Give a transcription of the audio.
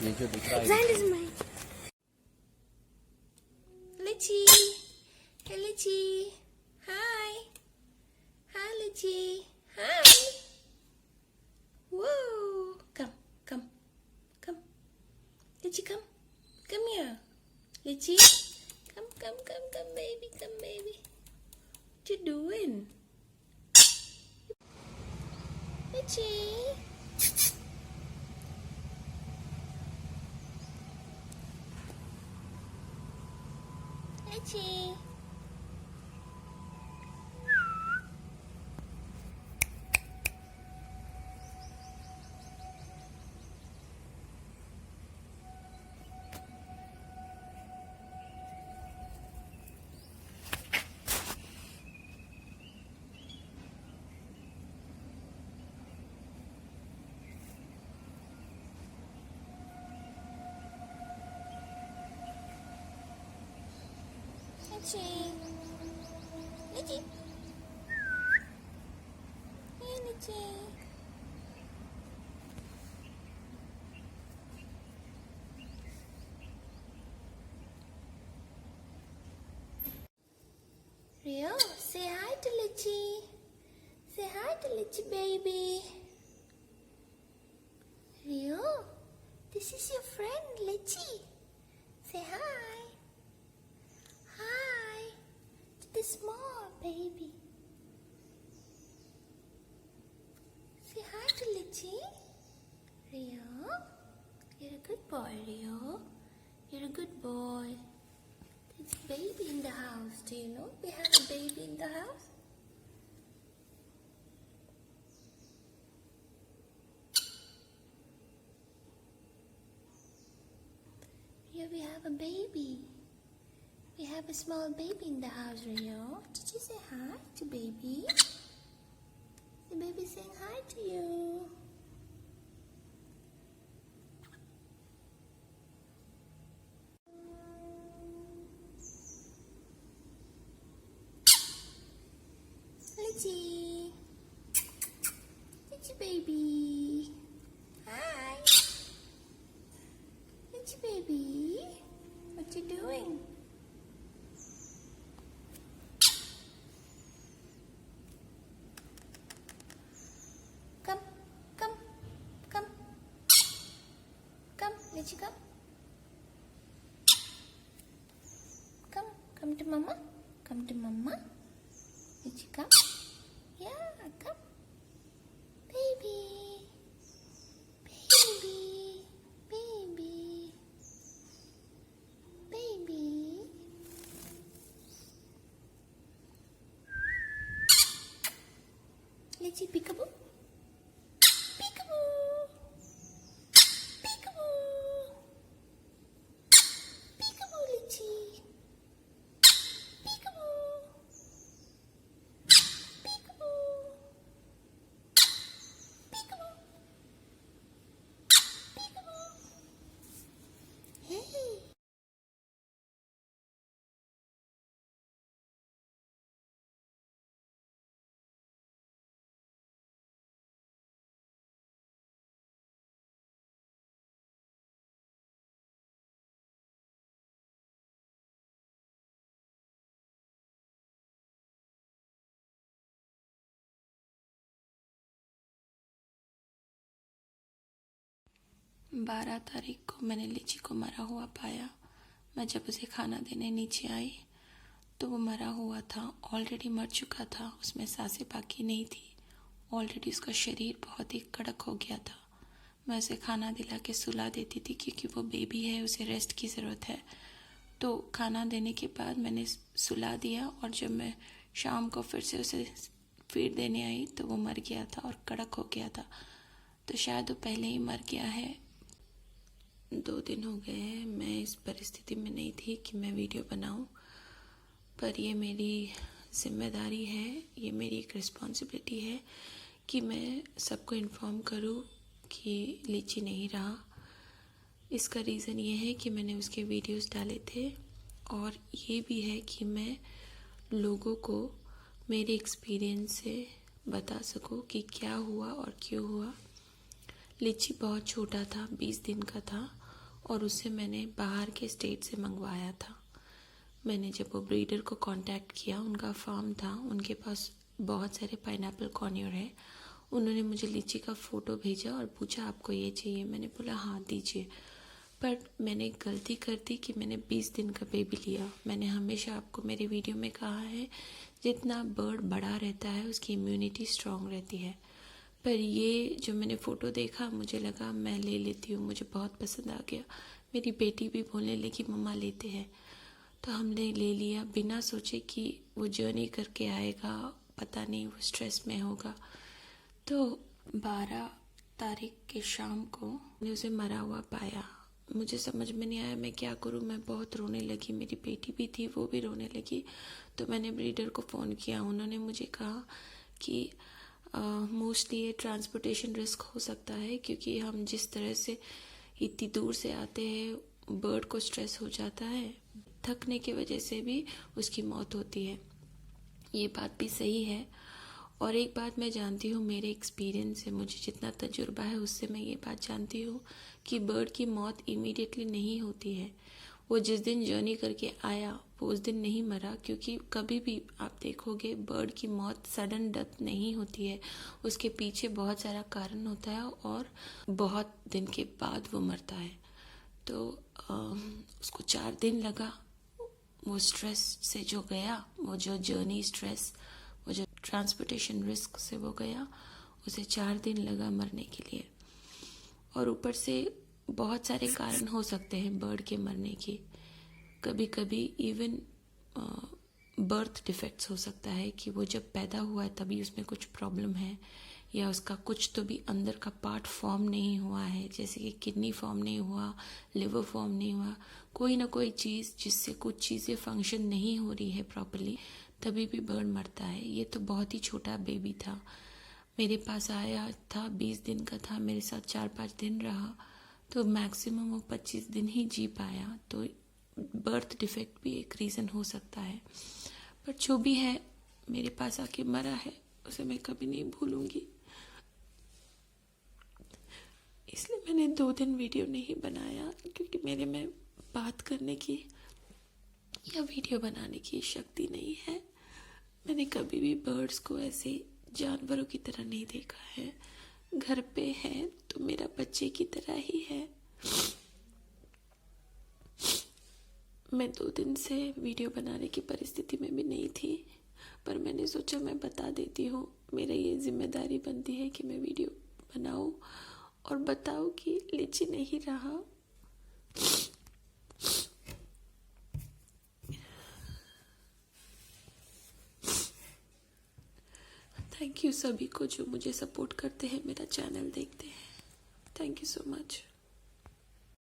ये जो दिख रहा है Xand is mine. Litchi. Hey, Litchi. Hi. Hi, Litchi. Hi. Whoa. Come, come, come. Litchi, come. Come here. Litchi. Come, baby. Come, baby. What you doing? Litchi. Litchi. Litchi. Litchi. Hey, Litchi. Rio, say hi to Litchi. Say hi to Litchi, baby. Rio, this is your friend Litchi. Say hi. Hi to the small baby. Say hi to Litchi. Rio, you're a good boy, Rio. You're a good boy. There's a baby in the house. Do you know we have a baby in the house? Here we have a baby. We have a small baby in the house, Rio. Did you say hi to baby? The baby saying hi to you. Litchi. Litchi baby. Hi. Litchi baby. What you doing? Come, come, come. Come, Litchi, come. Come to mama. Come to mama. Litchi, come. Yeah, come. Baby. Baby. Baby. Baby. Litchi, peekaboo. Peekaboo. Peekaboo. Peekaboo, Litchi. Peekaboo. Peekaboo. Peekaboo. Peekaboo. Hey. बारह तारीख को मैंने लिची को मरा हुआ पाया। मैं जब उसे खाना देने नीचे आई तो वो मरा हुआ था, ऑलरेडी मर चुका था, उसमें सांसें बाकी नहीं थी, ऑलरेडी उसका शरीर बहुत ही कड़क हो गया था। मैं उसे खाना दिला के सुला देती थी क्योंकि वो बेबी है, उसे रेस्ट की ज़रूरत है। तो खाना देने के बाद मैंने सुला दिया और जब मैं शाम को फिर से उसे फीड देने आई तो वो मर गया था और कड़क हो गया था। तो शायद वो पहले ही मर गया है। 2 दिन हो गए हैं, मैं इस परिस्थिति में नहीं थी कि मैं वीडियो बनाऊं, पर ये मेरी जिम्मेदारी है, ये मेरी एक रिस्पॉन्सिबिलिटी है कि मैं सबको इन्फॉर्म करूं कि लीची नहीं रहा। इसका रीज़न ये है कि मैंने उसके वीडियोस डाले थे और ये भी है कि मैं लोगों को मेरे एक्सपीरियंस से बता सकूं कि क्या हुआ और क्यों हुआ। लीची बहुत छोटा था, 20 दिन का था, और उसे मैंने बाहर के स्टेट से मंगवाया था। मैंने जब वो ब्रीडर को कांटेक्ट किया, उनका फार्म था, उनके पास बहुत सारे पाइनएप्पल कॉर्नियर है। उन्होंने मुझे लीची का फ़ोटो भेजा और पूछा आपको ये चाहिए? मैंने बोला हाँ दीजिए। पर मैंने एक गलती कर दी कि मैंने 20 दिन का बेबी लिया। मैंने हमेशा आपको मेरे वीडियो में कहा है, जितना बर्ड बड़ा रहता है उसकी इम्यूनिटी स्ट्रांग रहती है। पर ये जो मैंने फ़ोटो देखा, मुझे लगा मैं ले लेती हूँ, मुझे बहुत पसंद आ गया। मेरी बेटी भी बोलने लगी मम्मा लेते हैं, तो हमने ले लिया बिना सोचे कि वो जर्नी करके आएगा, पता नहीं वो स्ट्रेस में होगा। तो 12 तारीख के शाम को मैंने उसे मरा हुआ पाया। मुझे समझ में नहीं आया मैं क्या करूं। मैं बहुत रोने लगी, मेरी बेटी भी थी, वो भी रोने लगी। तो मैंने ब्रीडर को फ़ोन किया। उन्होंने मुझे कहा कि मोस्टली ये ट्रांसपोर्टेशन रिस्क हो सकता है, क्योंकि हम जिस तरह से इतनी दूर से आते हैं, बर्ड को स्ट्रेस हो जाता है, थकने की वजह से भी उसकी मौत होती है। ये बात भी सही है। और एक बात मैं जानती हूँ, मेरे एक्सपीरियंस से, मुझे जितना तजुर्बा है उससे मैं ये बात जानती हूँ कि बर्ड की मौत इमीडिएटली नहीं होती है। वो जिस दिन जर्नी करके आया वो उस दिन नहीं मरा, क्योंकि कभी भी आप देखोगे बर्ड की मौत सडन डेथ नहीं होती है। उसके पीछे बहुत सारा कारण होता है और बहुत दिन के बाद वो मरता है। तो उसको 4 दिन लगा वो स्ट्रेस से जो गया, वो जो जर्नी स्ट्रेस, वो जो ट्रांसपोर्टेशन रिस्क से वो गया, उसे 4 दिन लगा मरने के लिए। और ऊपर से बहुत सारे कारण हो सकते हैं बर्ड के मरने की। कभी कभी इवन बर्थ डिफेक्ट्स हो सकता है कि वो जब पैदा हुआ है तभी उसमें कुछ प्रॉब्लम है, या उसका कुछ तो भी अंदर का पार्ट फॉर्म नहीं हुआ है, जैसे कि किडनी फॉर्म नहीं हुआ, लिवर फॉर्म नहीं हुआ, कोई ना कोई चीज़ जिससे कुछ चीज़ें फंक्शन नहीं हो रही है प्रॉपर्ली, तभी भी बर्ड मरता है। ये तो बहुत ही छोटा बेबी था, मेरे पास आया था, 20 दिन का था, मेरे साथ 4-5 दिन रहा, तो मैक्सिमम वो 25 दिन ही जी पाया। तो बर्थ डिफेक्ट भी एक रीज़न हो सकता है। पर जो भी है, मेरे पास आके मरा है, उसे मैं कभी नहीं भूलूंगी। इसलिए मैंने 2 दिन वीडियो नहीं बनाया, क्योंकि मेरे में बात करने की या वीडियो बनाने की शक्ति नहीं है। मैंने कभी भी बर्ड्स को ऐसे जानवरों की तरह नहीं देखा है। घर पे है तो मेरा बच्चे की तरह ही है। मैं 2 दिन से वीडियो बनाने की परिस्थिति में भी नहीं थी, पर मैंने सोचा मैं बता देती हूँ। मेरा ये जिम्मेदारी बनती है कि मैं वीडियो बनाऊँ और बताऊँ कि लीची नहीं रहा। थैंक यू सभी को जो मुझे सपोर्ट करते हैं, मेरा चैनल देखते हैं। Thank you so much.